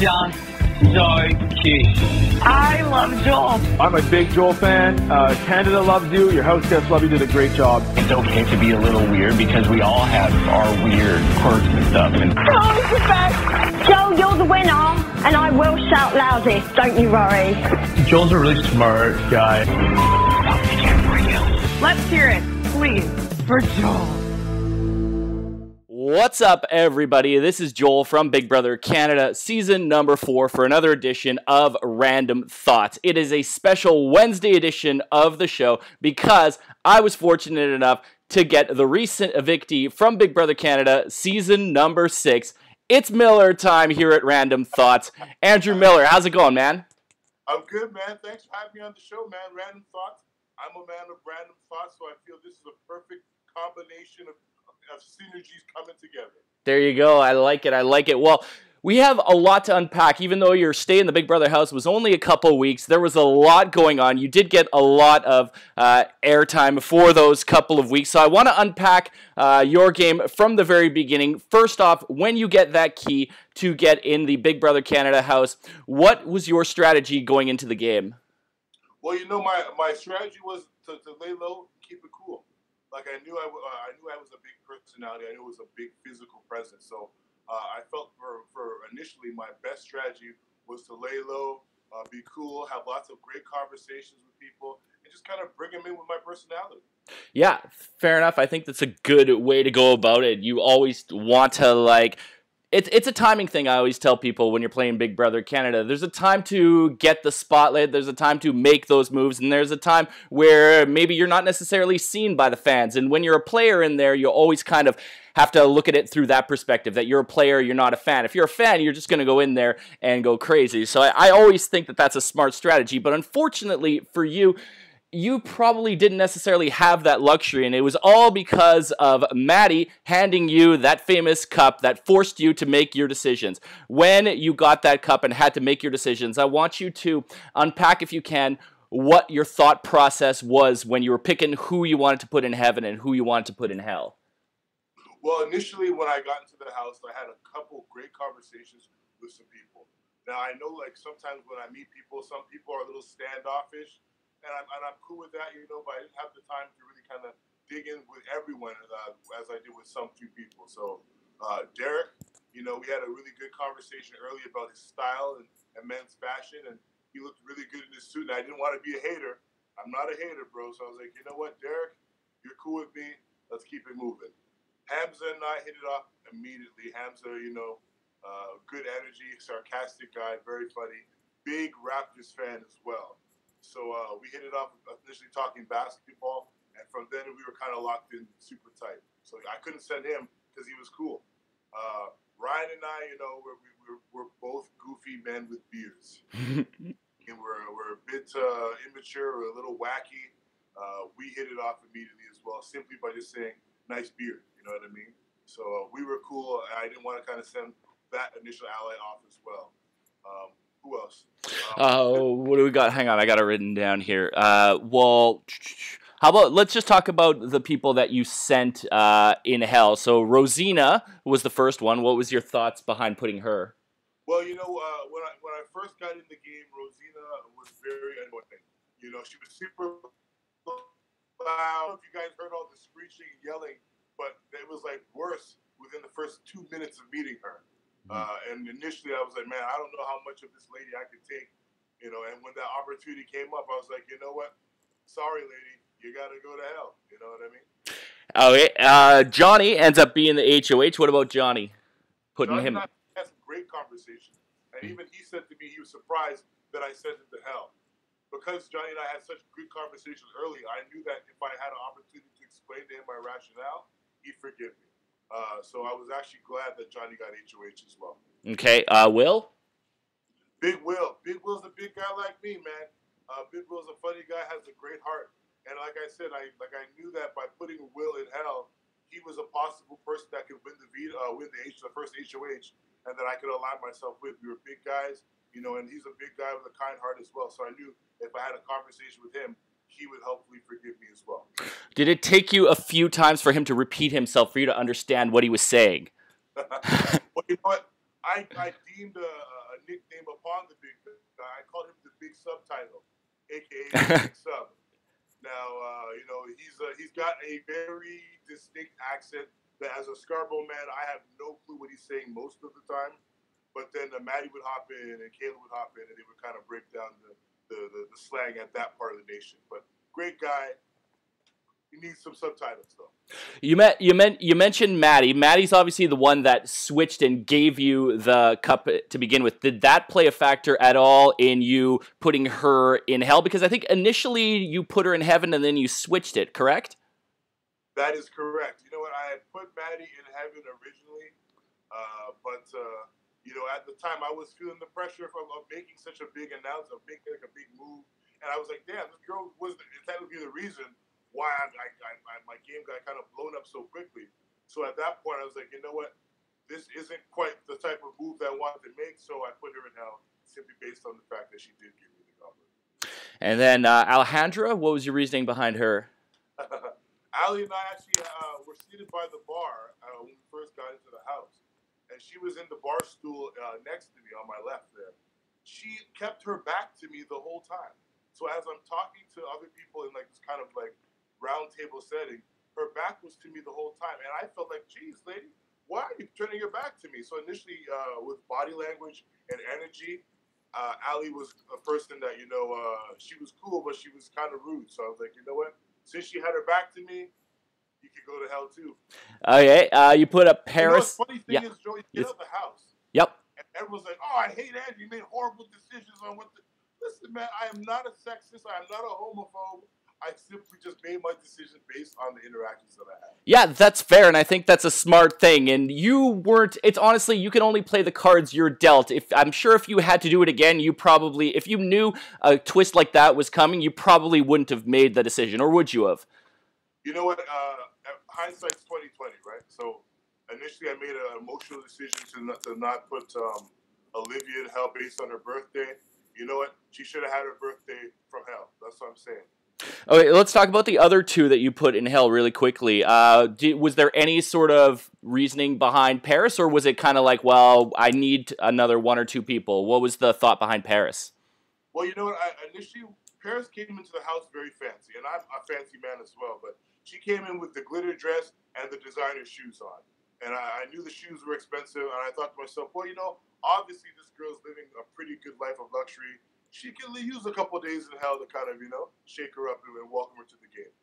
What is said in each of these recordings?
just so cute. I love Joel. I'm a big Joel fan. Canada loves you. Your house guests love you. Did a great job. It's okay to be a little weird because we all have our weird quirks and stuff. And Joel's the best. Joel, you're the winner, and I will shout loudest. Don't you worry. Joel's a really smart guy. Let's hear it, please, for Joel. What's up, everybody? This is Joel from Big Brother Canada, season number 4 for another edition of Random Thoughts. It is a special Wednesday edition of the show because I was fortunate enough to get the recent evictee from Big Brother Canada, season number 6. It's Miller time here at Random Thoughts. Andrew Miller, how's it going, man? I'm good, man. Thanks for having me on the show, man. Random Thoughts. I'm a man of random thoughts, so I feel this is a perfect combination of synergies coming together. There you go. I like it. I like it. Well, we have a lot to unpack. Even though your stay in the Big Brother house was only a couple weeks, there was a lot going on. You did get a lot of airtime for those couple of weeks. So I want to unpack your game from the very beginning. First off, when you get that key to get in the Big Brother Canada house, what was your strategy going into the game? Well, you know, my strategy was to lay low, keep it cool. Like I knew I was a big personality. I knew it was a big physical presence. So I felt for initially my best strategy was to lay low, be cool, have lots of great conversations with people, and just kind of bring them in with my personality. Yeah, fair enough. I think that's a good way to go about it. You always want to It's a timing thing. I always tell people when you're playing Big Brother Canada, there's a time to get the spotlight, there's a time to make those moves, and there's a time where maybe you're not necessarily seen by the fans. And when you're a player in there, you always kind of have to look at it through that perspective, that you're a player, you're not a fan. If you're a fan, you're just going to go in there and go crazy. So I always think that that's a smart strategy. But unfortunately for you, you probably didn't necessarily have that luxury, and it was all because of Maddie handing you that famous cup that forced you to make your decisions. When you got that cup and had to make your decisions, I want you to unpack, if you can, what your thought process was when you were picking who you wanted to put in heaven and who you wanted to put in hell. Well, initially when I got into the house, I had a couple great conversations with some people. Now, I know sometimes when I meet people, some people are a little standoffish, and I'm cool with that, but I didn't have the time to really kind of dig in with everyone as I did with some few people. So Derek, we had a really good conversation earlier about his style and men's fashion, and he looked really good in his suit, and I didn't want to be a hater. I'm not a hater, bro. So I was like, you know what, Derek, you're cool with me. Let's keep it moving. Hamza and I hit it off immediately. Hamza, good energy, sarcastic guy, very funny. Big Raptors fan as well. So we hit it off initially talking basketball, and from then we were kind of locked in super tight. So I couldn't send him because he was cool. Ryan and I, we're both goofy men with beards. And we're a bit immature, we're a little wacky. We hit it off immediately as well, simply by just saying, nice beard, you know what I mean? So we were cool, and I didn't want to kind of send that initial ally off as well. Who else? What do we got? Hang on, I got it written down here. Well, how about let's just talk about the people that you sent in hell. So Rosina was the first one. What was your thoughts behind putting her? Well, when I first got in the game, Rosina was very annoying. She was super loud. I don't know if you guys heard all the screeching and yelling, but it was worse within the first 2 minutes of meeting her. And initially I was like, man, I don't know how much of this lady I could take, and when that opportunity came up, I was like, you know what? Sorry, lady, you got to go to hell. You know what I mean? Okay. Johnny ends up being the HOH. What about Johnny? Johnny and I had some great conversations. And even he said to me he was surprised that I sent him to hell. Because Johnny and I had such good conversations early, I knew that if I had an opportunity to explain to him my rationale, he'd forgive me. So I was actually glad that Johnny got HOH as well. Okay, Will? Big Will. Big Will's a big guy like me, man. Big Will's a funny guy, has a great heart. And like I said, I knew that by putting Will in hell, he was a possible person that could win the first HOH, and that I could align myself with. We were big guys, and he's a big guy with a kind heart as well. So I knew if I had a conversation with him, he would hopefully forgive me as well. Did it take you a few times for him to repeat himself for you to understand what he was saying? Well, you know what? I deemed a nickname upon the big guy. I called him the Big Subtitle, aka the Big Sub. Now, he's got a very distinct accent that, as a Scarborough man, I have no clue what he's saying most of the time. But then Maddie would hop in and Kayla would hop in, and they would kind of break down the slang at that part of the nation. But great guy. He needs some subtitles, though. You mentioned Maddie. Maddie's obviously the one that switched and gave you the cup to begin with. Did that play a factor at all in you putting her in hell? Because I think initially you put her in heaven and then you switched it, correct? That is correct. You know what? I had put Maddie in heaven originally, but at the time I was feeling the pressure of making such a big announcement, of making like a big move, and I was like, damn, this girl was technically the reason why my game got kind of blown up so quickly. So at that point, I was like, you know what? This isn't quite the type of move that I wanted to make, so I put her in hell simply based on the fact that she did give me the goblet. And then Alejandra, what was your reasoning behind her? Ali and I actually were seated by the bar when we first got into the house, and she was in the bar stool next to me on my left there. She kept her back to me the whole time. So as I'm talking to other people in like this kind of like round table setting, her back was to me the whole time, and I felt like, geez, lady, why are you turning your back to me? So initially, with body language and energy, Ali was a person that she was cool, but she was kind of rude. So I was like, you know what? Since she had her back to me, you could go to hell too. Okay, you put up Paris. The funny thing is, Joey, get out the house. Yep. And everyone's like, oh, I hate Andrew. You made horrible decisions on what. Listen, man, I am not a sexist. I am not a homophobe. I simply just made my decision based on the interactions that I had. Yeah, that's fair, and I think that's a smart thing. And you weren't. It's honestly, you can only play the cards you're dealt. I'm sure if you had to do it again, you probably, if you knew a twist like that was coming, you probably wouldn't have made the decision, or would you have? You know what? Hindsight's 20/20, right? So initially, I made an emotional decision to not put Olivia in hell based on her birthday. You know what? She should have had her birthday from hell. That's what I'm saying. Okay, let's talk about the other two that you put in hell really quickly. Was there any sort of reasoning behind Paris, or was it kind of like, well, I need another one or two people? What was the thought behind Paris? Well, you know what? Initially, Paris came into the house very fancy, and I'm a fancy man as well, but she came in with the glitter dress and the designer shoes on. And I knew the shoes were expensive, and I thought to myself, well, obviously this girl's living a pretty good life of luxury. She can use a couple of days in hell to kind of, shake her up and welcome her to the game.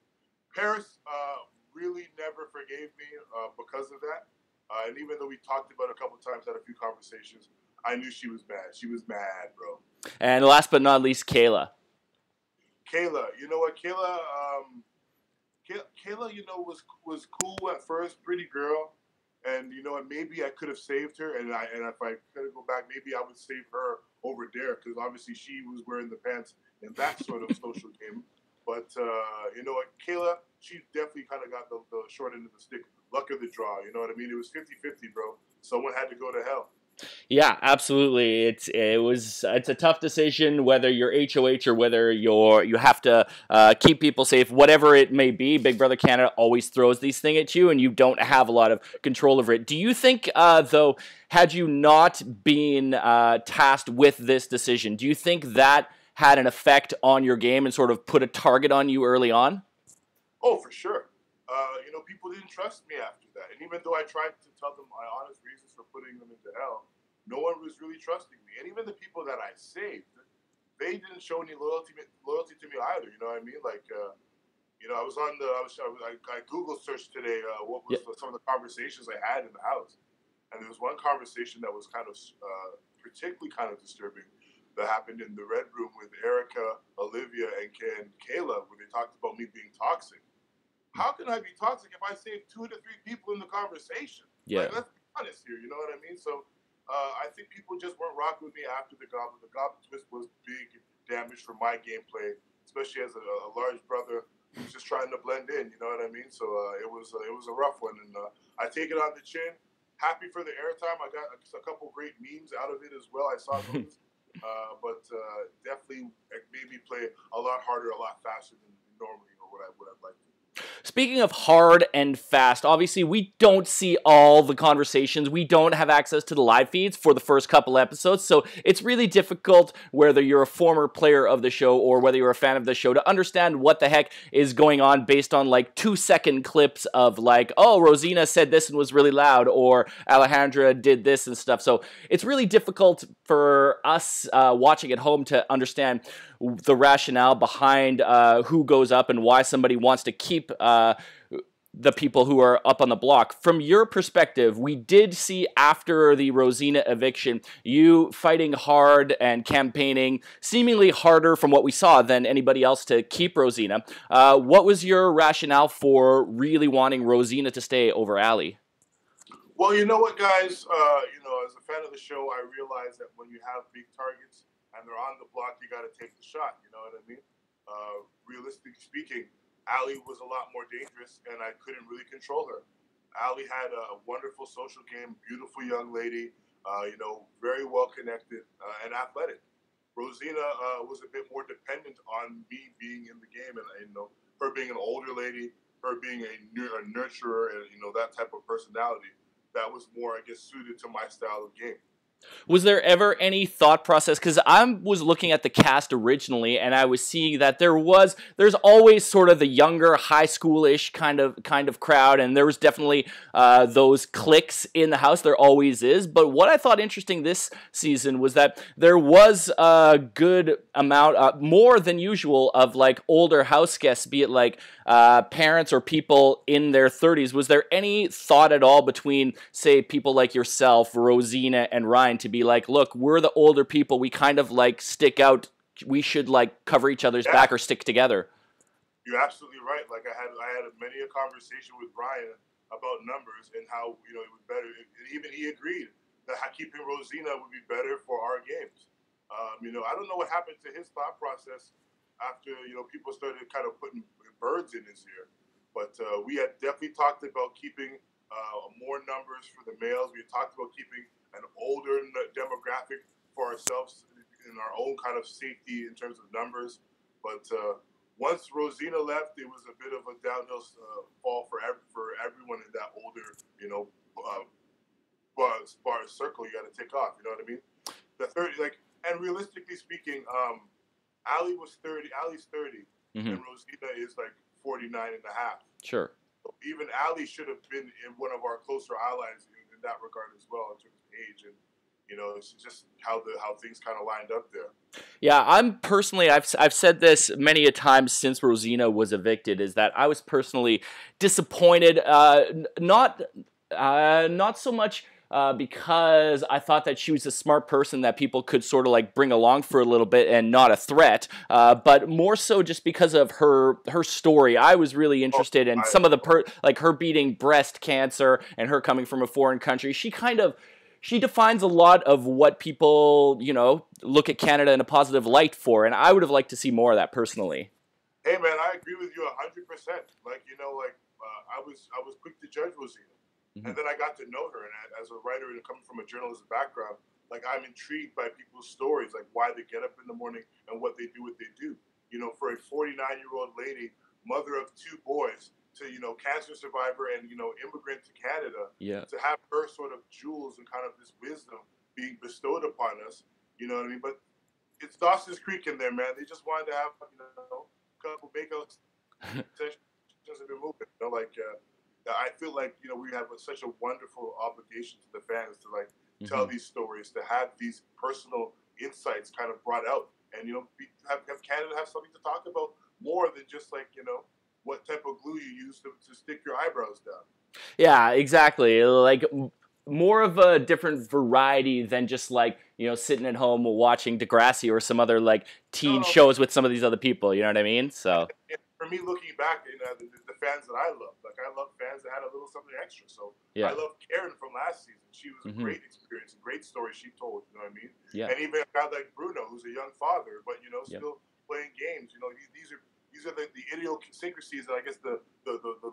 Paris really never forgave me because of that. And even though we talked about it a couple of times, had a few conversations, I knew she was mad. She was mad, bro. And last but not least, Kayla. Kayla, you know what? Kayla, was cool at first, pretty girl. And you know what? Maybe I could have saved her, and if I could go back, maybe I would save her over there, because obviously she was wearing the pants in that sort of social game. But you know what? Kayla, she definitely kind of got the short end of the stick, luck of the draw. You know what I mean? It was 50-50, bro. Someone had to go to hell. Yeah, absolutely. It's a tough decision whether you're HOH or whether you have to keep people safe, whatever it may be. Big Brother Canada always throws these things at you, and you don't have a lot of control over it. Do you think, though, had you not been tasked with this decision, do you think that had an effect on your game and sort of put a target on you early on? Oh, for sure. People didn't trust me after that. And even though I tried to tell them my honest reasons for putting them into hell, no one was really trusting me. And even the people that I saved, they didn't show any loyalty to me either. You know what I mean? Like, I Google searched today what was some of the conversations I had in the house. And there was one conversation that was kind of particularly kind of disturbing that happened in the Red Room with Erica, Olivia, and Kayla, where they talked about me being toxic. How can I be toxic if I save 2 to 3 people in the conversation? Yeah. Like, let's be honest here, you know what I mean? So I think people just weren't rocking with me after the goblet. The goblet twist was big damage for my gameplay, especially as a large brother who's just trying to blend in, you know what I mean? So it was a rough one, and I take it on the chin. Happy for the airtime. I got a couple great memes out of it as well. I saw those. But definitely made me play a lot harder, a lot faster than normally, or what I'd like to. speaking of hard and fast, obviously we don't see all the conversations. We don't have access to the live feeds for the first couple episodes, so it's really difficult, whether you're a former player of the show or whether you're a fan of the show, to understand what the heck is going on based on like 2-second clips of like, oh, Rosina said this and was really loud, or Alejandra did this and stuff. So it's really difficult for us watching at home to understand the rationale behind who goes up and why somebody wants to keep the people who are up on the block. From your perspective, we did see after the Rosina eviction, you fighting hard and campaigning, seemingly harder from what we saw than anybody else to keep Rosina. What was your rationale for really wanting Rosina to stay over Ali? Well, you know what, guys? As a fan of the show, I realize that when you have big targets and they're on the block, you got to take the shot. You know what I mean? Realistically speaking, Ali was a lot more dangerous, and I couldn't really control her. Ali had a wonderful social game, beautiful young lady, very well connected and athletic. Rosina was a bit more dependent on me being in the game, and her being an older lady, her being a nurturer, and that type of personality. That was more, I guess, suited to my style of game. Was there ever any thought process? Because I was looking at the cast originally, and I was seeing that there's always sort of the younger, high school-ish kind of crowd, and there was definitely those cliques in the house. There always is. But what I thought interesting this season was that there was a good amount, more than usual, of like older house guests, be it like parents or people in their 30s. Was there any thought at all between, say, people like yourself, Rosina, and Ryan, to be like, look, we're the older people, we kind of like stick out, we should like cover each other's back or stick together? You're absolutely right. Like I had many a conversation with Ryan about numbers and how it was better, and even he agreed that keeping Rosina would be better for our games. I don't know what happened to his thought process after people started kind of putting birds in his ear, but we had definitely talked about keeping more numbers for the males. We had talked about keeping an older demographic for ourselves in our own kind of safety in terms of numbers. But once Rosina left, it was a bit of a downhill fall for everyone in that older, bar circle you got to take off. You know what I mean? The 30, and realistically speaking, Ali was 30. Ali's 30, and Rosina is like 49 and a half. Sure. So even Ali should have been in one of our closer allies in that regard as well, in terms of age, and it's just how things kind of lined up there. Yeah, I'm personally, I've said this many a time since Rosina was evicted, is that I was personally disappointed, not so much because I thought that she was a smart person that people could sort of like bring along for a little bit and not a threat, but more so just because of her story. I was really interested in some of the like her beating breast cancer and her coming from a foreign country. She defines a lot of what people, look at Canada in a positive light for, and I would have liked to see more of that personally. Hey man, I agree with you 100%. I was quick to judge Rosina. And then I got to know her, and as a writer and coming from a journalism background, I'm intrigued by people's stories, like why they get up in the morning and what they do. For a 49-year-old lady, mother of 2 boys, to cancer survivor and immigrant to Canada, to have her sort of jewels and kind of this wisdom being bestowed upon us, you know what I mean? But it's Dawson's Creek in there, man. They just wanted to have a couple makeout sessions and be moving. I feel like we have such a wonderful obligation to the fans to tell these stories, to have these personal insights kind of brought out, and have Canada have something to talk about more than just what type of glue you use to stick your eyebrows down. Yeah, exactly. Like more of a different variety than just sitting at home watching Degrassi or some other teen shows with some of these other people. You know what I mean? So. For me, looking back, the fans that I love, I love fans that had a little something extra. So I love Karen from last season. She was a great experience, a great story she told. You know what I mean? Yeah. And even a guy like Bruno, who's a young father, but still playing games. These are the idiosyncrasies and I guess the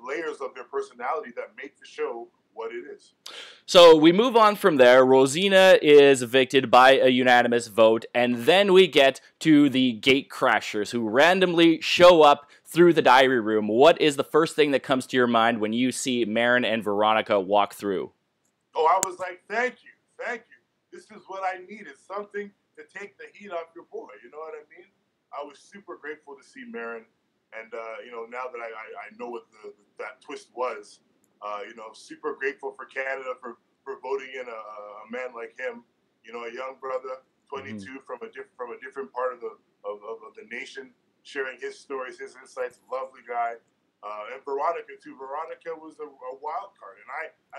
layers of their personality that make the show what it is. So we move on from there. Rosina is evicted by a unanimous vote, and then we get to the gate crashers who randomly show up through the diary room, what is the first thing that comes to your mind when you see Marin and Veronica walk through? Oh, I was like, thank you. This is what I needed, something to take the heat off your boy. You know what I mean? I was super grateful to see Marin, and now that I know what that twist was, super grateful for Canada for voting in a man like him. A young brother, 22, from a different part of the nation, sharing his stories, his insights. Lovely guy. And Veronica too. Veronica was a wild card, and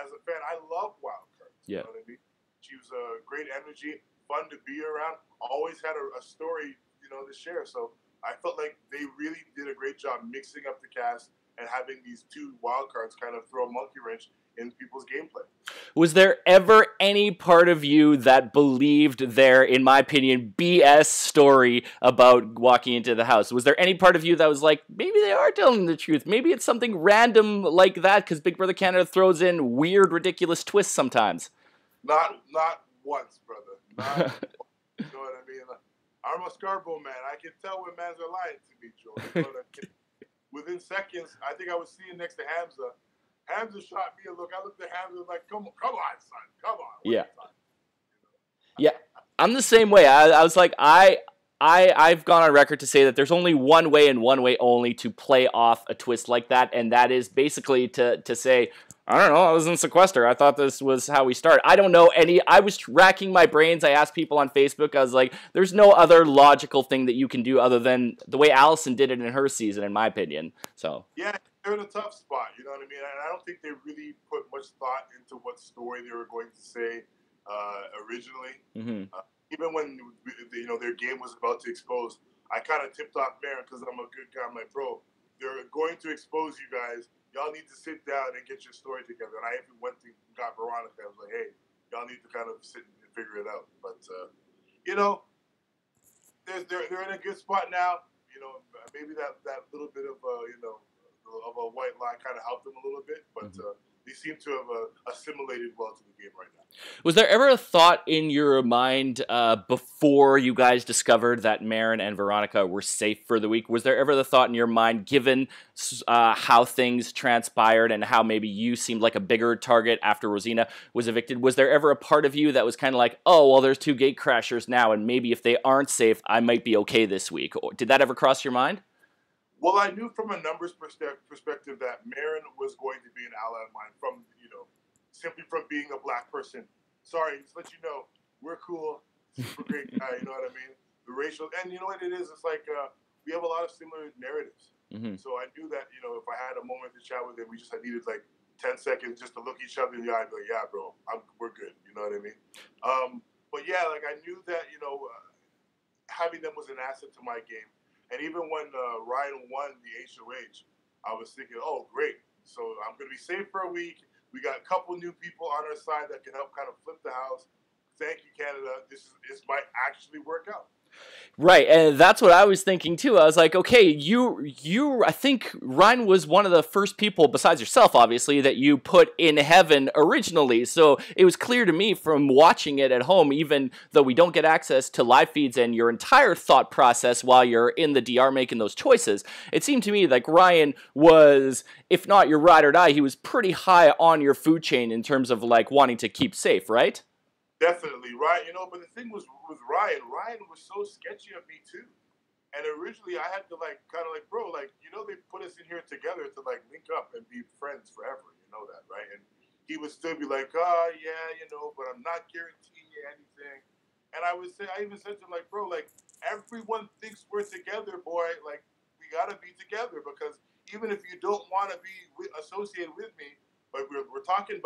as a fan, I love wild cards. Yeah. You know what I mean? She was a great energy, fun to be around. Always had a story, to share. So I felt like they really did a great job mixing up the cast and having these two wild cards kind of throw a monkey wrench in people's gameplay. Was there ever any part of you that believed their, in my opinion, BS story about walking into the house? Was there any part of you that was like, maybe they are telling the truth? Maybe it's something random like that because Big Brother Canada throws in weird, ridiculous twists sometimes. Not once, brother. Not once. You know what I mean? I'm a Scarborough man. I can tell when mans are lying to me, Joe. You know what I mean? Within seconds, I think I was sitting next to Hamza. Hamza shot me a look. I looked at Hamza like, come on, son. Come on. Yeah. Yeah. I'm the same way. I was like, I've gone on record to say that there's only one way and one way only to play off a twist like that, and that is basically to say, I don't know, I was in sequester. I thought this was how we start. I don't know any. I was racking my brains. I asked people on Facebook. I was like, there's no other logical thing that you can do other than the way Allison did it in her season, in my opinion. So yeah, they're in a tough spot. You know what I mean? And I don't think they really put much thought into what story they were going to say originally. Mm-hmm. Even when their game was about to expose, I kind of tipped off Marin because I'm a good guy. I'm like, bro, they're going to expose you guys. Y'all need to sit down and get your story together. And I even went and got Veronica. I was like, hey, y'all need to kind of sit and figure it out. But, they're in a good spot now. Maybe that little bit of, of a white lie kind of helped them a little bit. But they seem to have assimilated well to the game right now. Was there ever a thought in your mind before you guys discovered that Marin and Veronica were safe for the week? Was there ever the thought in your mind, given how things transpired and how maybe you seemed like a bigger target after Rosina was evicted, was there ever a part of you that was kind of like, oh, well, there's two gate crashers now, and maybe if they aren't safe, I might be okay this week? Did that ever cross your mind? Well, I knew from a numbers perspective that Marin was going to be an ally of mine simply from being a black person. Sorry, just let you know, we're cool, super great guy, you know what I mean? The racial, and you know what it is? It's like we have a lot of similar narratives. Mm-hmm. So I knew that, if I had a moment to chat with him, I needed like 10 seconds just to look each other in the eye and be like, yeah, bro, we're good, you know what I mean? But yeah, like I knew that, having them was an asset to my game. And even when Ryan won the HOH, I was thinking, oh, great. So I'm going to be safe for a week. We got a couple new people on our side that can help kind of flip the house. Thank you, Canada. This might actually work out. Right, and that's what I was thinking too. I was like, okay, I think Ryan was one of the first people, besides yourself, obviously, that you put in heaven originally. So it was clear to me from watching it at home, even though we don't get access to live feeds and your entire thought process while you're in the DR making those choices, it seemed to me like Ryan was, if not your ride or die, he was pretty high on your food chain in terms of like wanting to keep safe, right? Definitely, right? But the thing was with Ryan was so sketchy of me too. And originally I had to bro, they put us in here together to like link up and be friends forever. You know that, right? And he would still be like, oh yeah, but I'm not guaranteeing you anything. And I even said to him, like, bro, like everyone thinks we're together, boy. Like we gotta be together because even if you don't want to be associated with me, but we're talking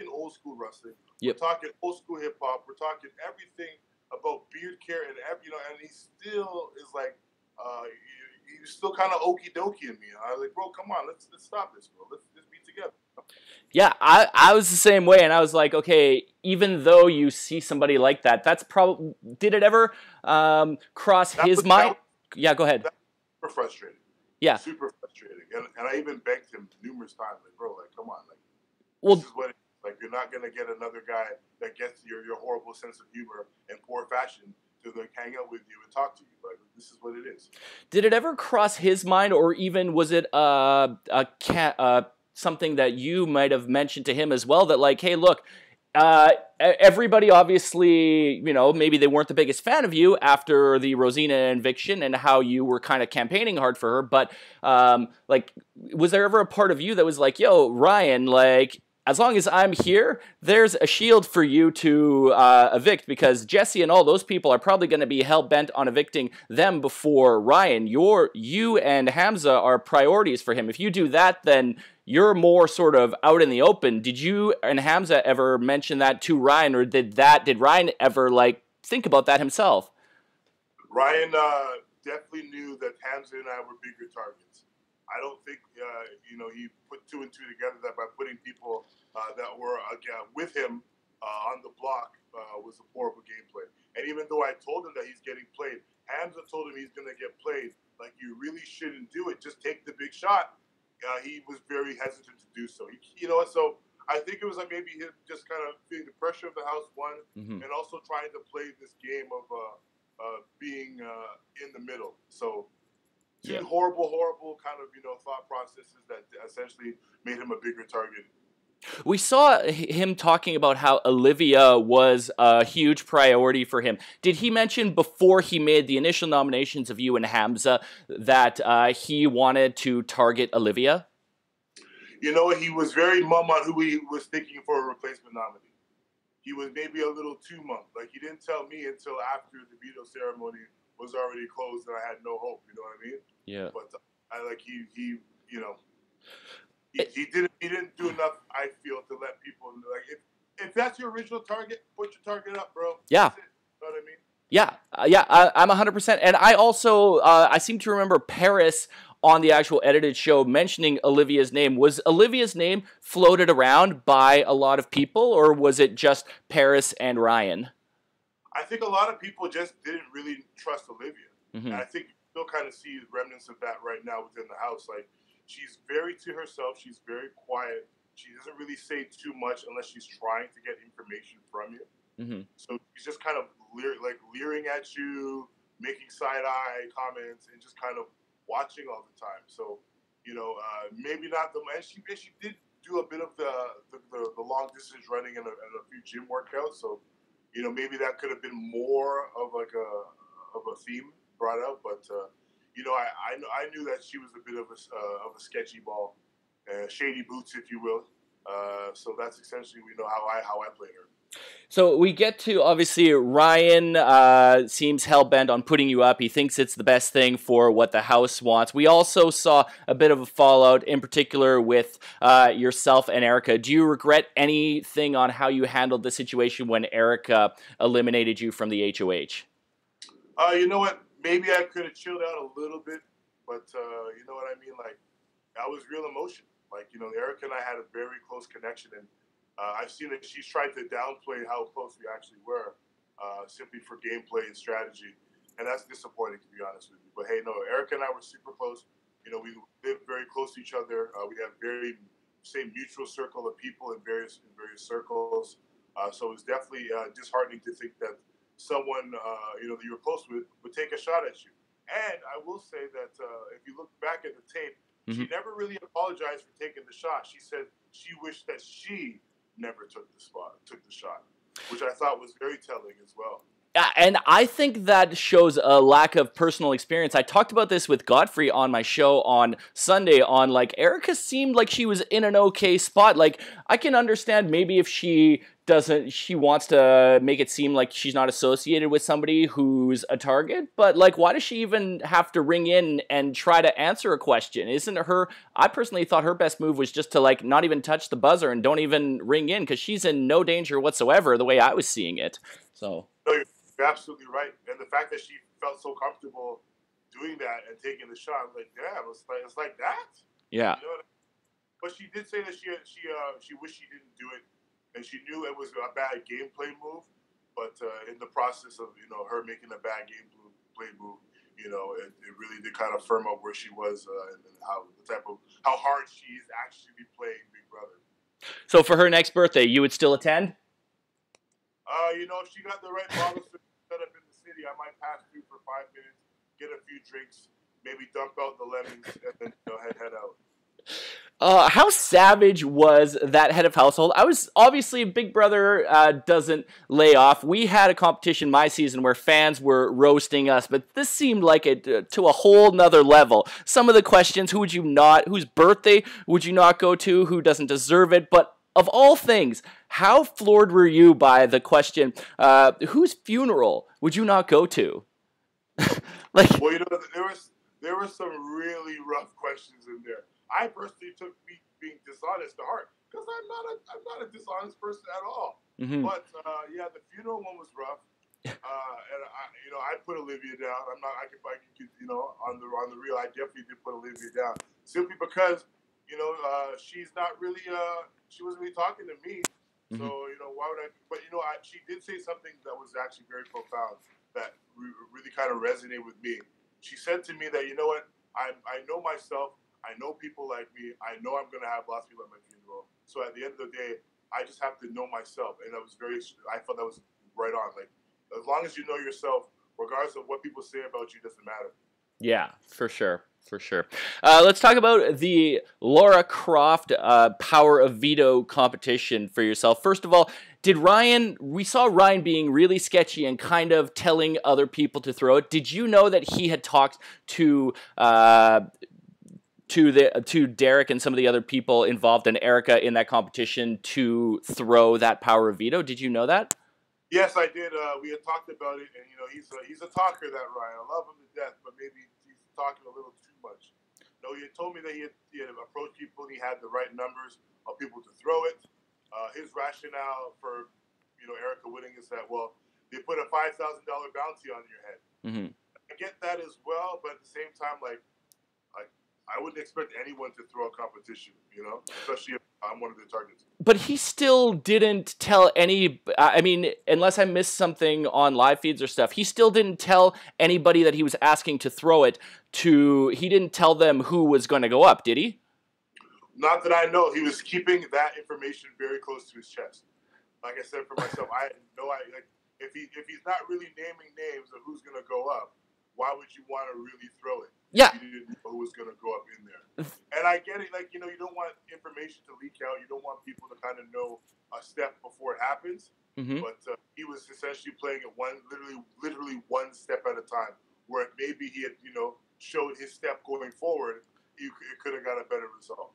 old school wrestling. Yep. We're talking old school hip hop. We're talking everything about beard care and and he still is like, he's still kind of okie dokie in me. I was like, bro, come on, let's stop this, bro. Let's be together. Yeah, I was the same way, and I was like, okay, even though you see somebody like that, that's probably, did it ever cross his mind? Yeah, go ahead. Super frustrating. Yeah. Super frustrating. And I even begged him numerous times, like, bro, like, come on, like, this is what it is. Like, you're not going to get another guy that gets your horrible sense of humor and poor fashion like hang out with you and talk to you. Like, this is what it is. Did it ever cross his mind, or even was it something that you might have mentioned to him as well, that like, hey, look, everybody obviously, you know, maybe they weren't the biggest fan of you after the Rosina eviction and how you were kind of campaigning hard for her, but like, was there ever a part of you that was like, yo, Ryan, like, as long as I'm here, there's a shield for you to evict, because Jesse and all those people are probably going to be hell-bent on evicting them before Ryan. You and Hamza are priorities for him. If you do that, then you're more sort of out in the open. Did you and Hamza ever mention that to Ryan, or did Ryan ever, like, think about that himself? Ryan definitely knew that Hamza and I were bigger targets. I don't think, you know, he put two and two together that by putting people that were with him on the block was a horrible gameplay. And even though I told him that he's getting played, Hamza told him he's going to get played. Like, you really shouldn't do it. Just take the big shot. He was very hesitant to do so. You know, so I think it was like maybe him just kind of feeling the pressure of the house, one, and also trying to play this game of being in the middle. So, two horrible kind of, you know, thought processes that essentially made him a bigger target. We saw him talking about how Olivia was a huge priority for him. Did he mention before he made the initial nominations of you and Hamza that he wanted to target Olivia? You know, he was very mum on who he was thinking for a replacement nominee. He was maybe a little too mum. Like, he didn't tell me until after the veto ceremony was already closed and I had no hope. You know what I mean? Yeah. But I like he you know, he didn't do enough, I feel, to let people know. Like, if that's your original target, put your target up, bro. Yeah. That's it. You know what I mean? Yeah, I'm 100%. And I also, I seem to remember Paris on the actual edited show mentioning Olivia's name. Was Olivia's name floated around by a lot of people, or was it just Paris and Ryan? I think a lot of people just didn't really trust Olivia. And I think you still kind of see remnants of that right now within the house. Like, she's very to herself. She's very quiet. She doesn't really say too much unless she's trying to get information from you. So she's just kind of leering at you, making side-eye comments, and just kind of watching all the time. So, you know, maybe not the... And she did do a bit of the long-distance running and a few gym workouts. So, you know, maybe that could have been more of like a theme brought out. But, you know, I knew that she was a bit of a sketchy ball, shady boots, if you will. So that's essentially, we know how I played her. So we get to, obviously, Ryan seems hell-bent on putting you up. He thinks it's the best thing for what the house wants. We also saw a bit of a fallout, in particular with yourself and Erica. Do you regret anything on how you handled the situation when Erica eliminated you from the HOH? You know what? Maybe I could have chilled out a little bit, but you know what I mean? Like, that was real emotion. Like, you know, Erica and I had a very close connection, and I've seen that she's tried to downplay how close we actually were, simply for gameplay and strategy, and that's disappointing, to be honest with you. But hey, no, Erica and I were super close. You know, we lived very close to each other. We have very same mutual circle of people in various circles. So it's definitely disheartening to think that someone you know that you were close with would take a shot at you. And I will say that if you look back at the tape, she never really apologized for taking the shot. She said she wished that she never took the shot, which I thought was very telling as well. And I think that shows a lack of personal experience. I talked about this with Godfrey on my show on Sunday on, like, Erica seemed like she was in an okay spot. Like, I can understand maybe if she wants to make it seem like she's not associated with somebody who's a target, but, like, why does she even have to ring in and try to answer a question? I personally thought her best move was just to, like, not even touch the buzzer and don't even ring in, because she's in no danger whatsoever, the way I was seeing it. So. No, you're absolutely right. And the fact that she felt so comfortable doing that and taking the shot, I'm like, damn, it's like that? Yeah. You know what I mean? But she did say that she wished she didn't do it, and she knew it was a bad gameplay move. But in the process of, you know, her making a bad gameplay move, you know, it really did kind of firm up where she was and how hard she is actually playing Big Brother. So for her next birthday, you would still attend? You know, if she got the right bottles set up in the city, I might pass through for 5 minutes, get a few drinks, maybe dump out the lemons, and then head out. How savage was that head of household? I was obviously Big Brother doesn't lay off. We had a competition my season where fans were roasting us, but this seemed like it to a whole nother level. Some of the questions: whose birthday would you not go to? Who doesn't deserve it? But of all things, how floored were you by the question, whose funeral would you not go to? Well, there were some really rough questions in there. I personally took me being dishonest to heart because I'm not a dishonest person at all. Mm-hmm. But yeah, the funeral one was rough, and I put Olivia down. I can on the real, I definitely did put Olivia down simply because she's not really she wasn't really talking to me. Mm-hmm. So why would I? But she did say something that was actually very profound that really kind of resonated with me. She said to me that I know myself. I know people like me. I know I'm going to have lots of people at my funeral. So at the end of the day, I just have to know myself. And I felt that was right on. Like, as long as you know yourself, regardless of what people say about you, it doesn't matter. Yeah, for sure. For sure. Let's talk about the Lara Croft Power of Veto competition for yourself. First of all, we saw Ryan being really sketchy and kind of telling other people to throw it. Did you know that he had talked to Derek and some of the other people involved and Erica in that competition to throw that power of veto? Did you know that? Yes, I did. We had talked about it, and he's a talker, that Ryan. I love him to death, but maybe he's talking a little too much. No, he had told me that he had approached people and he had the right numbers of people to throw it. His rationale for Erica winning is that, well, they put a $5,000 bounty on your head. Mm-hmm. I get that as well, but at the same time, I wouldn't expect anyone to throw a competition, especially if I'm one of the targets. But he still didn't tell unless I missed something on live feeds or stuff, he still didn't tell anybody that he was asking to throw it he didn't tell them who was going to go up, did he? Not that I know. He was keeping that information very close to his chest. Like I said for myself, I had no idea. If he's not really naming names of who's going to go up, why would you want to really throw it? Yeah. You didn't know who was going to go up in there. And I get it. You don't want information to leak out. You don't want people to kind of know a step before it happens. Mm-hmm. But he was essentially playing it literally one step at a time, where maybe he had, showed his step going forward, it could have got a better result.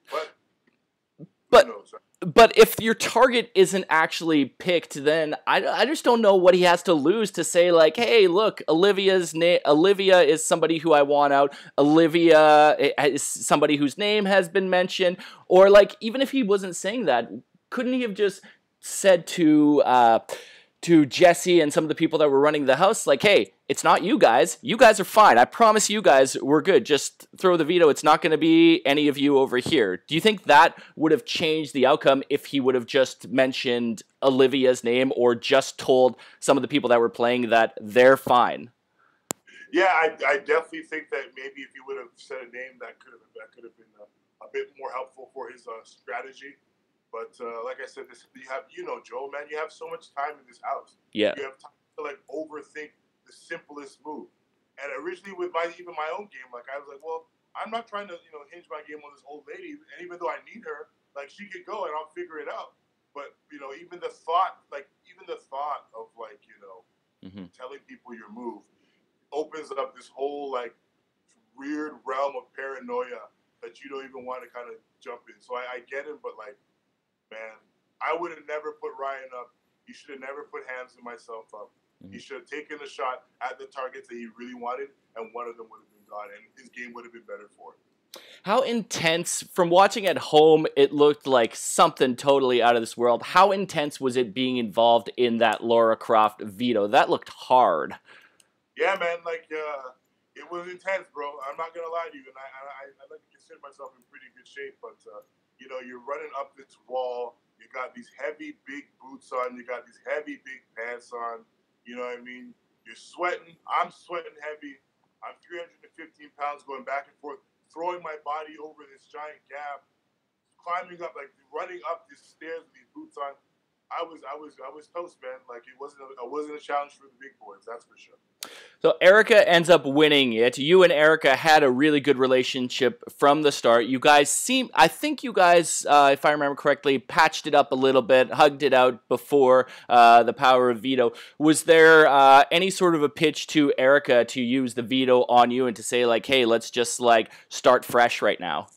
But if your target isn't actually picked, then I just don't know what he has to lose to say, like, hey, look, Olivia is somebody who I want out. Olivia is somebody whose name has been mentioned. Or, even if he wasn't saying that, couldn't he have just said to Jesse and some of the people that were running the house, like, hey, it's not you guys. You guys are fine. I promise you guys we're good. Just throw the veto. It's not going to be any of you over here. Do you think that would have changed the outcome if he would have just mentioned Olivia's name or just told some of the people that were playing that they're fine? Yeah, I definitely think that maybe if he would have said a name, that could have been a bit more helpful for his strategy. But like I said, Joe, man, you have so much time in this house. Yeah. You have time to overthink the simplest move. And originally with my own game, I was like, well, I'm not trying to hinge my game on this old lady. And even though I need her, she could go and I'll figure it out. But even the thought of mm-hmm. telling people your move opens up this whole weird realm of paranoia that you don't even want to kind of jump in. So I get it, but man, I would have never put Ryan up. He should have never put Hands and myself up. Mm-hmm. He should have taken a shot at the targets that he really wanted, and one of them would have been gone, and his game would have been better for it. How intense, from watching at home, it looked like something totally out of this world. How intense was it being involved in that Lara Croft veto? That looked hard. Yeah, man, it was intense, bro. I'm not going to lie to you, and I like to consider myself in pretty good shape, but you're running up this wall. You got these heavy, big boots on. You got these heavy, big pants on. You know what I mean? You're sweating. I'm sweating heavy. I'm 315 pounds going back and forth, throwing my body over this giant gap, climbing up, running up these stairs with these boots on. I was toast, man. Like it wasn't a challenge for the big boys, that's for sure. So Erica ends up winning it. You and Erica had a really good relationship from the start. You guys I think you guys, if I remember correctly, patched it up a little bit, hugged it out before the power of veto. Was there any sort of a pitch to Erica to use the veto on you and to say like, hey, let's just like start fresh right now?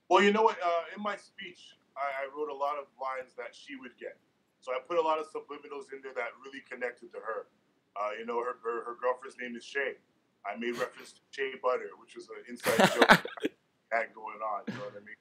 Well, you know what? In my speech, I wrote a lot of lines that she would get. So I put a lot of subliminals in there that really connected to her. You know, her girlfriend's name is Shay. I made reference to Shea Butter, which was an inside joke had going on. You know what I mean?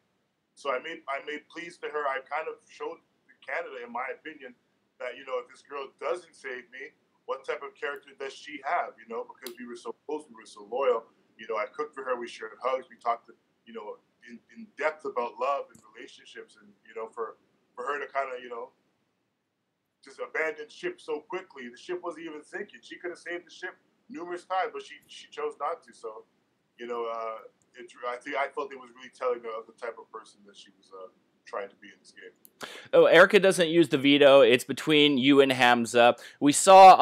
So I made pleas to her. I kind of showed Canada, in my opinion, that you know if this girl doesn't save me, what type of character does she have? You know, because we were so close, we were so loyal. You know, I cooked for her. We shared hugs. We talked, you know, in depth about love and relationships, and you know, for her to kind of just abandoned ship so quickly. The ship wasn't even sinking. She could have saved the ship numerous times, but she chose not to. So, you know, I felt it was really telling of the type of person that she was trying to be in this game. Oh, Erica doesn't use the veto. It's between you and Hamza. We saw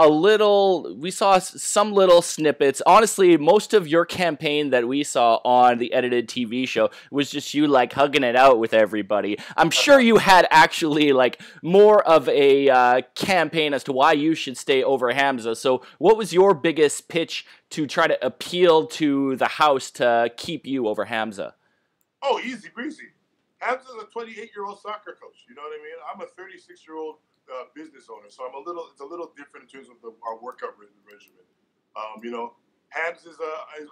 some little snippets. Honestly, most of your campaign that we saw on the edited TV show was just you like hugging it out with everybody. I'm sure you had actually like more of a campaign as to why you should stay over Hamza. So what was your biggest pitch to try to appeal to the house to keep you over Hamza? Oh, easy breezy. Hamza's a 28-year-old soccer coach. You know what I mean? I'm a 36-year-old business owner, so it's a little different in terms of our workout regimen. You know, Hams is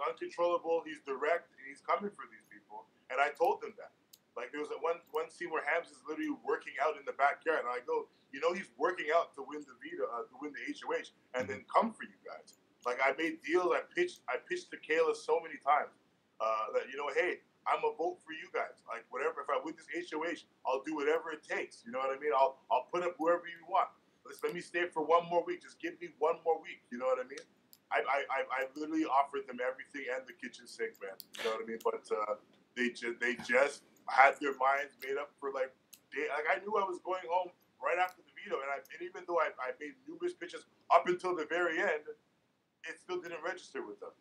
uncontrollable. He's direct, and he's coming for these people. And I told them that. Like there was one scene where Hams is literally working out in the backyard, and I go, you know, he's working out to win the veto, to win the HOH, and then come for you guys. Like I made deals. I pitched to Kayla so many times that you know, hey. I'm a vote for you guys. Like whatever, if I win this HOH, I'll do whatever it takes. You know what I mean? I'll put up whoever you want. Let me stay for one more week. Just give me one more week. You know what I mean? I literally offered them everything and the kitchen sink, man. You know what I mean? But they just had their minds made up for like I knew I was going home right after the veto, and even though I made numerous pitches up until the very end, it still didn't register with them.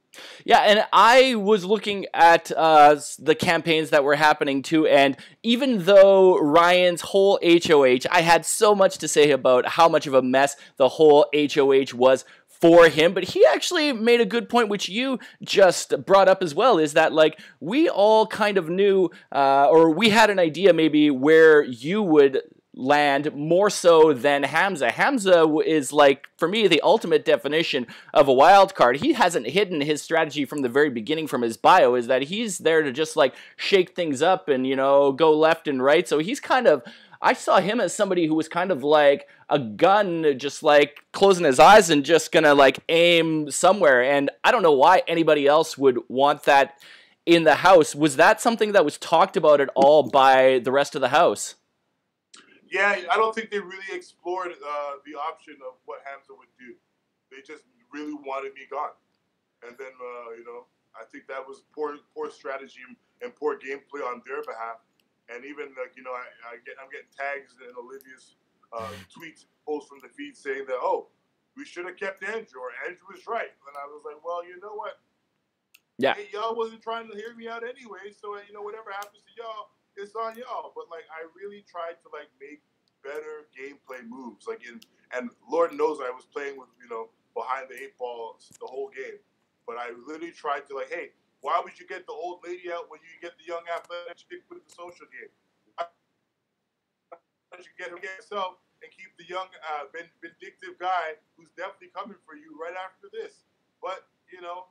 Yeah, and I was looking at the campaigns that were happening too, and even though Ryan's whole HOH, I had so much to say about how much of a mess the whole HOH was for him, but he actually made a good point, which you just brought up as well, is that like we all kind of knew, or we had an idea maybe where you would land more so than Hamza. Hamza is like, for me, the ultimate definition of a wild card. He hasn't hidden his strategy from the very beginning from his bio, is that he's there to just like shake things up and, you know, go left and right. So he's kind of, I saw him as somebody who was kind of like a gun, just like closing his eyes and just gonna like aim somewhere. And I don't know why anybody else would want that in the house. Was that something that was talked about at all by the rest of the house? Yeah, I don't think they really explored the option of what Hamza would do. They just really wanted me gone. And then, you know, I think that was poor strategy and poor gameplay on their behalf. And even, like, you know, I'm getting tags in Olivia's tweets, posts from the feed saying that, oh, we should have kept Andrew, or Andrew was right. And I was like, well, you know what? Yeah. Hey, y'all wasn't trying to hear me out anyway, so, you know, whatever happens to y'all, it's on y'all. But like I really tried to like make better gameplay moves. Like and Lord knows I was playing with, you know, behind the 8 ball the whole game. But I literally tried to like, hey, why would you get the old lady out when you get the young athletic chick with the social game? Why don't you get yourself and keep the young vindictive guy who's definitely coming for you right after this? But you know,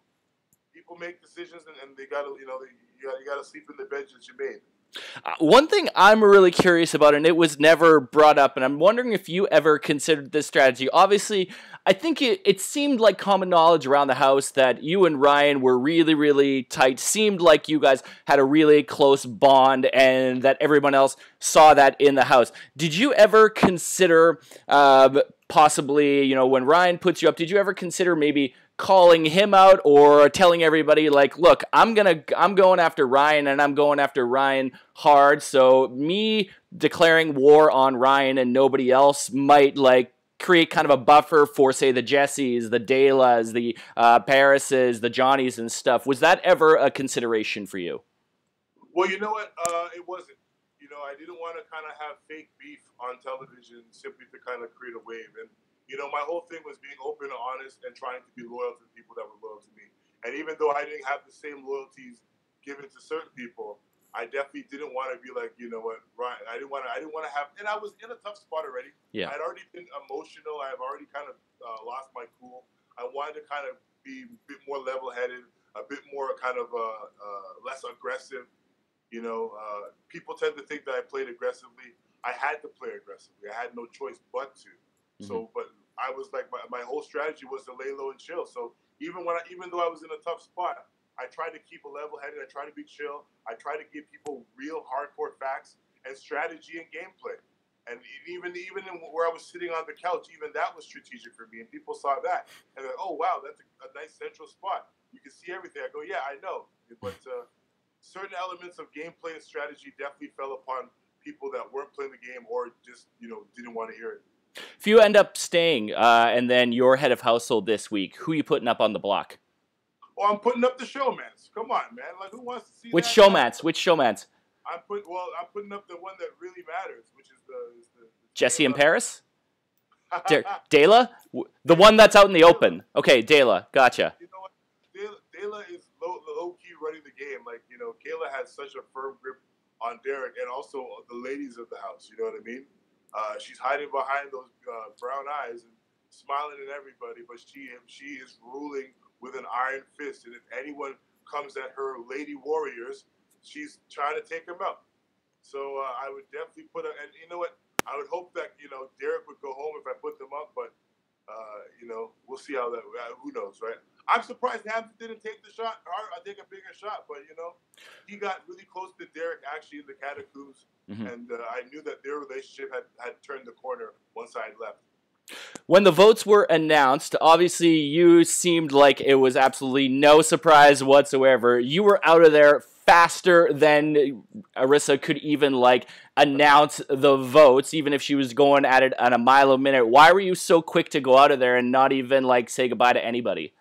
people make decisions and they gotta, you know, you gotta sleep in the bed that you made. One thing I'm really curious about, and it was never brought up, and I'm wondering if you ever considered this strategy. Obviously, I think it seemed like common knowledge around the house that you and Ryan were really, really tight. Seemed like you guys had a really close bond, and that everyone else saw that in the house. Did you ever consider possibly, you know, when Ryan puts you up, did you ever consider maybe calling him out or telling everybody like, look, I'm going after Ryan and I'm going after Ryan hard. So me declaring war on Ryan and nobody else might like create kind of a buffer for, say, the Jessies, the Delas, the Parises, the Johnnies and stuff. Was that ever a consideration for you? Well, you know what? It wasn't. You know, I didn't want to kind of have fake beef on television simply to kind of create a wave. And, you know, my whole thing was being open and honest and trying to be loyal to the people that were loyal to me. And even though I didn't have the same loyalties given to certain people, I definitely didn't want to be like, you know what, Ryan, I didn't want to have, and I was in a tough spot already. Yeah. I'd already been emotional. I've already kind of lost my cool. I wanted to kind of be a bit more level-headed, a bit more kind of less aggressive. You know, people tend to think that I played aggressively. I had to play aggressively. I had no choice but to. Mm-hmm. So, but I was like, my whole strategy was to lay low and chill. So even though I was in a tough spot, I tried to keep a level-headed. I tried to be chill. I tried to give people real hardcore facts and strategy and gameplay. And even where I was sitting on the couch, even that was strategic for me. And people saw that. And they're like, oh, wow, that's a nice central spot. You can see everything. I go, yeah, I know. But certain elements of gameplay and strategy definitely fell upon people that weren't playing the game or just, you know, didn't want to hear it. If you end up staying and then you're head of household this week, who are you putting up on the block? Oh, I'm putting up the showmans. Come on, man. Like, who wants to see Which that? showmans? Which showmans? I'm putting up the one that really matters, which is the Jesse and Paris? Dela? The one that's out in the open. Okay, Dela. Gotcha. You know what? Dela is low-key running the game. Like, you know, Kayla has such a firm grip on Derek and also the ladies of the house. You know what I mean? She's hiding behind those brown eyes and smiling at everybody, but she is ruling with an iron fist, and if anyone comes at her lady warriors, she's trying to take them out. So I would definitely and you know what? I would hope that, you know, Derek would go home if I put them up, but, you know, we'll see how that, who knows, right? I'm surprised Hampton didn't take the shot. I take a bigger shot, but, you know, he got really close to Derek actually in the catacombs, and I knew that their relationship had turned the corner once I had left. When the votes were announced, obviously you seemed like it was absolutely no surprise whatsoever. You were out of there faster than Arissa could even like announce the votes, even if she was going at it at a mile a minute. Why were you so quick to go out of there and not even like say goodbye to anybody?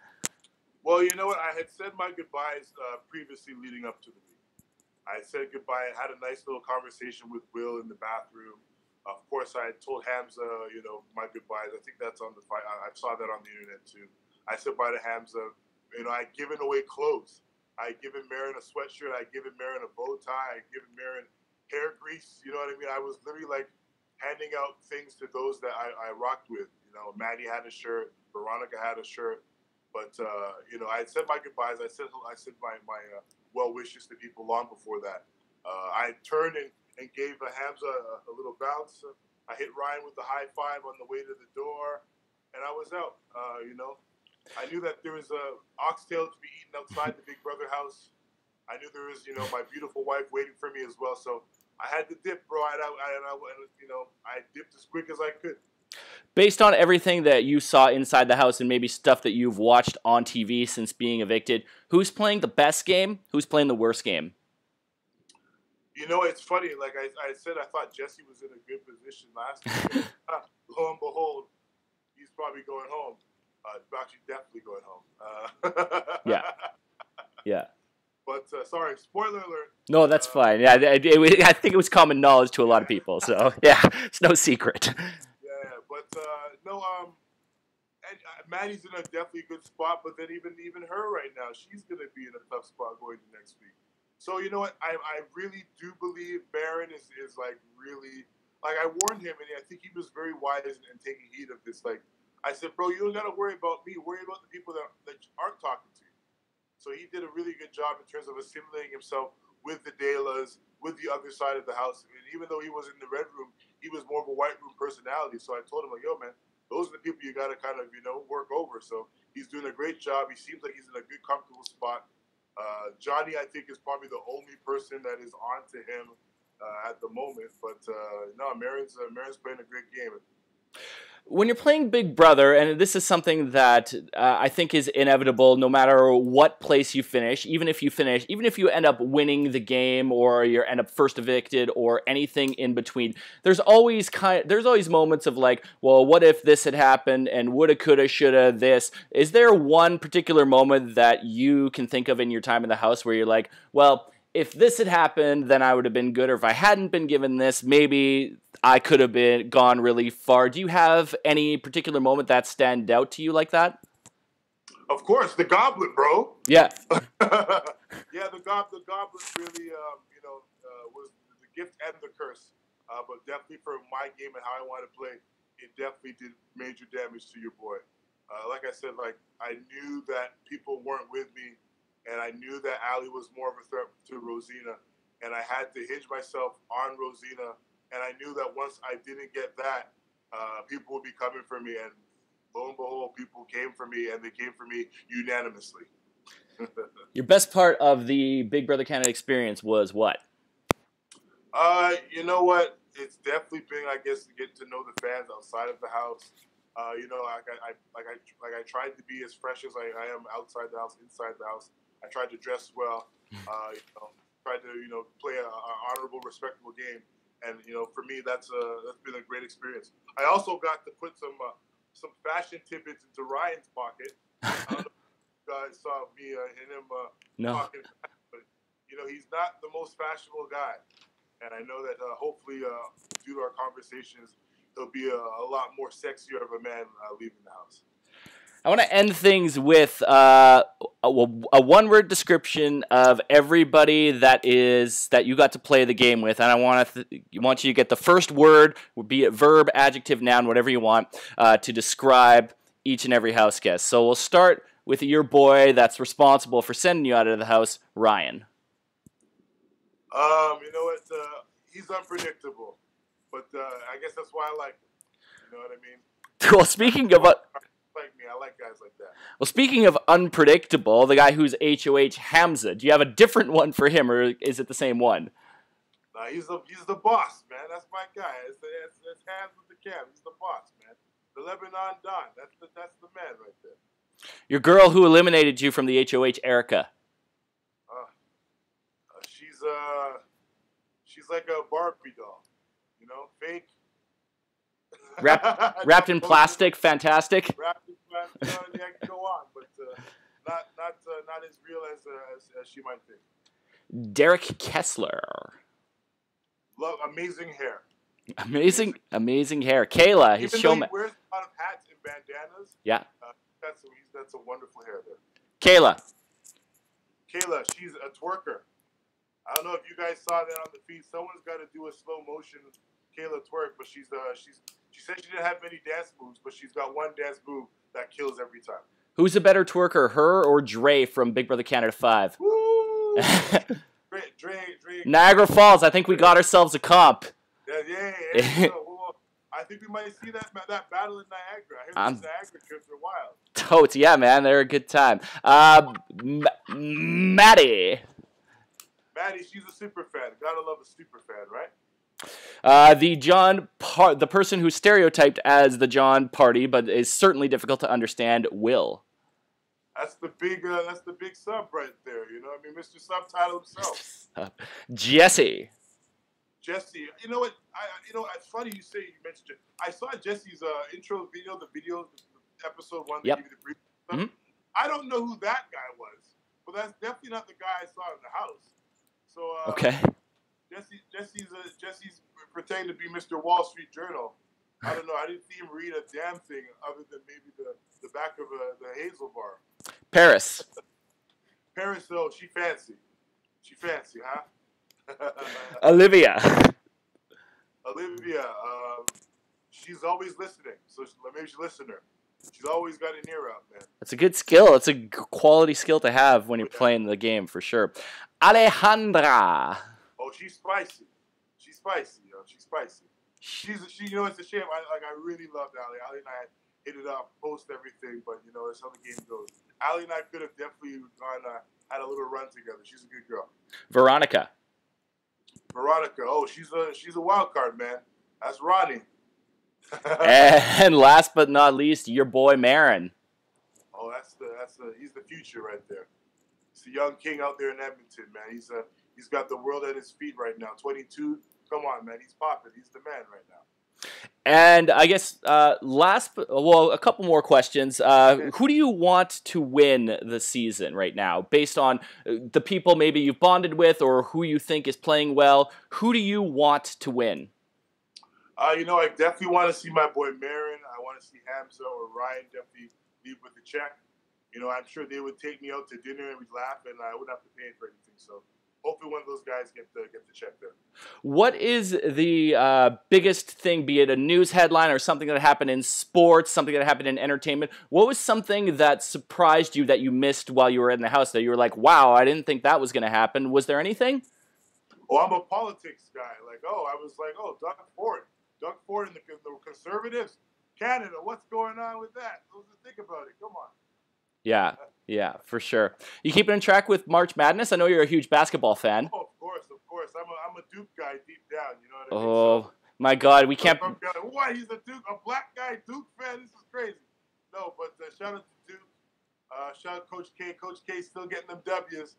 Well, you know what? I had said my goodbyes previously leading up to the week. I said goodbye. I had a nice little conversation with Will in the bathroom. Of course, I told Hamza, you know, my goodbyes. I think that's on the fight. I saw that on the internet too. I said bye to Hamza. You know, I given away clothes. I given Marin a sweatshirt. I given Marin a bow tie. I given Marin hair grease. You know what I mean? I was literally like handing out things to those that I rocked with. You know, Maddie had a shirt. Veronica had a shirt. But you know, I said my goodbyes. I said my well wishes to people long before that. I turned and gave Hamza a little bounce. I hit Ryan with the high five on the way to the door, and I was out. You know, I knew that there was a oxtail to be eaten outside the Big Brother house. I knew there was, you know, my beautiful wife waiting for me as well. So I had to dip, bro. And you know, I dipped as quick as I could. Based on everything that you saw inside the house and maybe stuff that you've watched on TV since being evicted, who's playing the best game? Who's playing the worst game? You know, it's funny. Like I said, I thought Jesse was in a good position last year. Lo and behold, he's probably going home. Actually, definitely going home. Yeah. But sorry, spoiler alert. No, that's fine. Yeah, I think it was common knowledge to a lot of people. So yeah, it's no secret. Yeah, but no. And Maddie's in a definitely good spot, but then even her right now, she's gonna be in a tough spot going to next week. So you know what? I really do believe Baron is like really, like I warned him, and I think he was very wise in taking heed of this. Like I said, bro, you don't gotta worry about me. Worry about the people that aren't talking to you. So he did a really good job in terms of assimilating himself with the Delas, with the other side of the house. And even though he was in the red room, he was more of a white room personality. So I told him, like, yo, man, those are the people you got to kind of, you know, work over. So he's doing a great job. He seems like he's in a good, comfortable spot. Johnny, I think, is probably the only person that is on to him at the moment. But no, Marin's playing a great game. When you're playing Big Brother, and this is something that I think is inevitable no matter what place you finish, even if you end up winning the game or you end up first evicted or anything in between, there's always moments of like, well, what if this had happened and woulda, coulda, shoulda, this. Is there one particular moment that you can think of in your time in the house where you're like, well, if this had happened, then I would have been good, or if I hadn't been given this, maybe I could have gone really far. Do you have any particular moment that stand out to you like that? Of course, the goblet, bro. Yeah. Yeah, the goblet really, was the gift and the curse. But definitely for my game and how I want to play, it definitely did major damage to your boy. Like I said, like I knew that people weren't with me, and I knew that Ali was more of a threat to Rosina, and I had to hinge myself on Rosina. And I knew that once I didn't get that, people would be coming for me. And lo and behold, people came for me, and they came for me unanimously. Your best part of the Big Brother Canada experience was what? You know what? It's definitely been, I guess, to get to know the fans outside of the house. I tried to be as fresh as I am outside the house, inside the house. I tried to dress well. Tried to play an honorable, respectable game. And for me, that's been a great experience. I also got to put some fashion tidbits into Ryan's pocket. I don't know if you guys saw me and him talking, but he's not the most fashionable guy. And I know that hopefully, due to our conversations, he'll be a lot more sexier of a man leaving the house. I want to end things with a one-word description of everybody that you got to play the game with, and I want you to get the first word, be it verb, adjective, noun, whatever you want, to describe each and every house guest. So we'll start with your boy that's responsible for sending you out of the house, Ryan. You know what? He's unpredictable, but I guess that's why I like him. You know what I mean? Well, speaking of I like guys like that. Well, speaking of unpredictable, the guy who's HOH Hamza, do you have a different one for him, or is it the same one? He's the boss, man. That's my guy. It's hands with the cam. He's the boss, man. The Lebanon Don. That's the man right there. Your girl who eliminated you from the HOH, Erica. She's like a Barbie doll, fake. Wrapped in plastic, fantastic. Wrapped in plastic, yeah, I can go on, but not as real as she might think. Derek Kessler. Love amazing hair. Amazing hair. Kayla, his showman. Even though he wears a lot of hats and bandanas. Yeah. That's a wonderful hair there. Kayla, she's a twerker. I don't know if you guys saw that on the feed. Someone's got to do a slow motion Kayla twerk, but she said she didn't have many dance moves, but she's got one dance move that kills every time. Who's a better twerker, her or Dre from Big Brother Canada 5? Woo! Dre. Niagara Falls, I think we got ourselves a comp. Yeah. I think we might see that battle in Niagara. I heard those Niagara trips are wild. Totes, yeah, man, they're a good time. Maddie, she's a super fan. Gotta love a super fan, right? The person who's stereotyped as the John Party, but is certainly difficult to understand, Will. That's the big sub right there. Mr. Subtitle himself. Jesse. You know what? It's funny you mentioned it. I saw Jesse's intro video, the episode 1. Yep. Give you the brief stuff. Mm-hmm. I don't know who that guy was, but that's definitely not the guy I saw in the house. So okay. Jesse's pretending to be Mr. Wall Street Journal. I don't know. I didn't see him read a damn thing other than maybe the back of the Hazel bar. Paris, though, she fancy. Huh? Olivia, she's always listening. So maybe she's a listener. She's always got an ear out, man. That's a good skill. It's a quality skill to have when you're playing the game, for sure. Alejandra. Oh, she's spicy. She's spicy. It's a shame. I really loved Ali. Ali and I hit it up, post everything, but that's how the game goes. Ali and I could have definitely had a little run together. She's a good girl. Veronica. Oh, she's a wild card, man. That's Ronnie. And last but not least, your boy Marin. Oh, he's the future right there. He's the young king out there in Edmonton, man. He's got the world at his feet right now. 22. Come on, man. He's popping. He's the man right now. And I guess a couple more questions. Who do you want to win the season right now, based on the people maybe you've bonded with or who you think is playing well? Who do you want to win? I definitely want to see my boy Marin. I want to see Hamza or Ryan definitely leave with the check. I'm sure they would take me out to dinner and we'd laugh, and I wouldn't have to pay for anything. So hopefully one of those guys get the check there. What is the biggest thing, be it a news headline or something that happened in sports, something that happened in entertainment? What was something that surprised you that you missed while you were in the house that you were like, wow, I didn't think that was going to happen? Was there anything? Oh, I'm a politics guy. I was like, Doug Ford and the Conservatives, Canada, what's going on with that? Think about it. Come on. Yeah, for sure. You keeping in track with March Madness? I know you're a huge basketball fan. Oh, of course. I'm a Duke guy deep down. You know what I mean? Oh, my God, we can't. Why? He's a Duke, a black guy Duke fan. This is crazy. No, but shout out to Duke. Shout out Coach K. Coach K still getting them W's.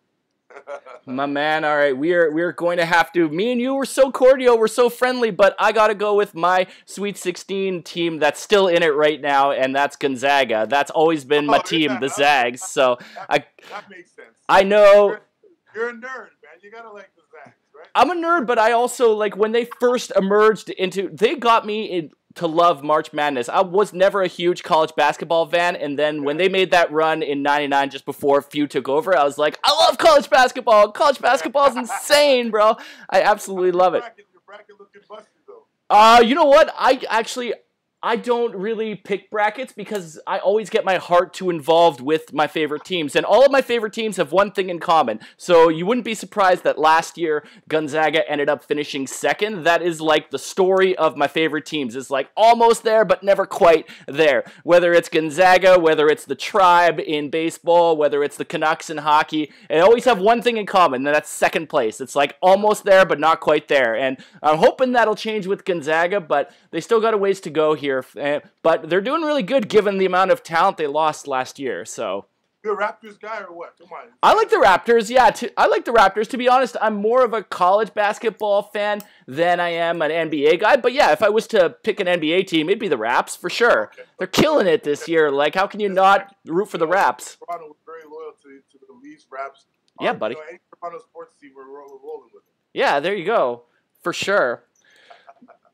My man, all right, we're going to have to. Me and you were so cordial, we're so friendly, but I gotta go with my Sweet 16 team that's still in it right now, and that's Gonzaga. That's always been my team, the Zags. So that makes sense. I know you're a nerd, man. You gotta like the Zags, right? I'm a nerd, but I also like when they first emerged into. They got me to love March Madness. I was never a huge college basketball fan, and then when they made that run in '99, just before Few took over, I was like, I love college basketball. College basketball is insane, bro. I absolutely love it. Your bracket looking busted, though. You know what? I don't really pick brackets because I always get my heart too involved with my favorite teams. And all of my favorite teams have one thing in common. So you wouldn't be surprised that last year Gonzaga ended up finishing second. That is like the story of my favorite teams. It's like almost there, but never quite there. Whether it's Gonzaga, whether it's the Tribe in baseball, whether it's the Canucks in hockey, they always have one thing in common, and that's second place. It's like almost there, but not quite there. And I'm hoping that'll change with Gonzaga, but they still got a ways to go here. But they're doing really good given the amount of talent they lost last year. So you're a Raptors guy or what? Come on. I like the Raptors. Yeah, I like the Raptors. To be honest, I'm more of a college basketball fan than I am an NBA guy. But yeah, if I was to pick an NBA team, it'd be the Raps for sure. Okay. They're killing it this year. Like, how can you not root for the Raps? Toronto was very loyal to the Leafs, Raps. Yeah, buddy. Any Toronto sports team, we're rolling with it. Yeah, there you go. For sure.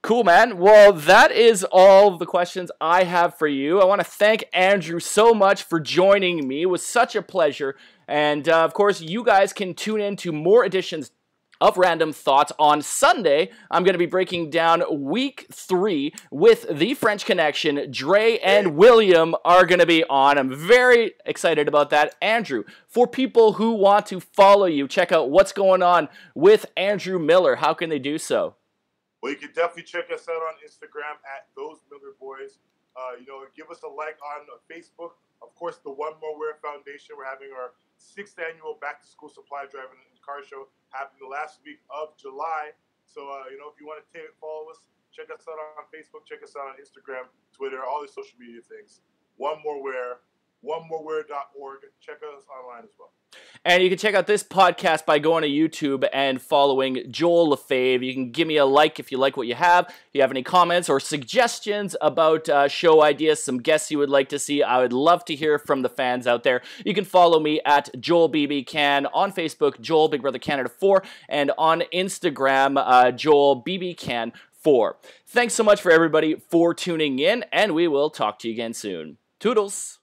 Cool, man. Well, that is all the questions I have for you. I want to thank Andrew so much for joining me. It was such a pleasure. And, of course, you guys can tune in to more editions of Random Thoughts on Sunday. I'm going to be breaking down Week 3 with the French Connection. Dre and William are going to be on. I'm very excited about that. Andrew, for people who want to follow you, check out what's going on with Andrew Miller. How can they do so? Well, you can definitely check us out on Instagram at Those Miller Boys. Give us a like on Facebook. Of course, the One More Wear Foundation. We're having our 6th annual Back to School Supply Drive and Car Show happening the last week of July. So, if you want to follow us, check us out on Facebook, check us out on Instagram, Twitter, all the social media things. One More Wear, onemorewear.org. Check us online as well. And you can check out this podcast by going to YouTube and following Joel Lefebvre. You can give me a like if you like what you have. If you have any comments or suggestions about show ideas, some guests you would like to see, I would love to hear from the fans out there. You can follow me at JoelBBCan on Facebook, Joel Big Brother Canada 4, and on Instagram, JoelBBCan4. Thanks so much for everybody for tuning in, and we will talk to you again soon. Toodles!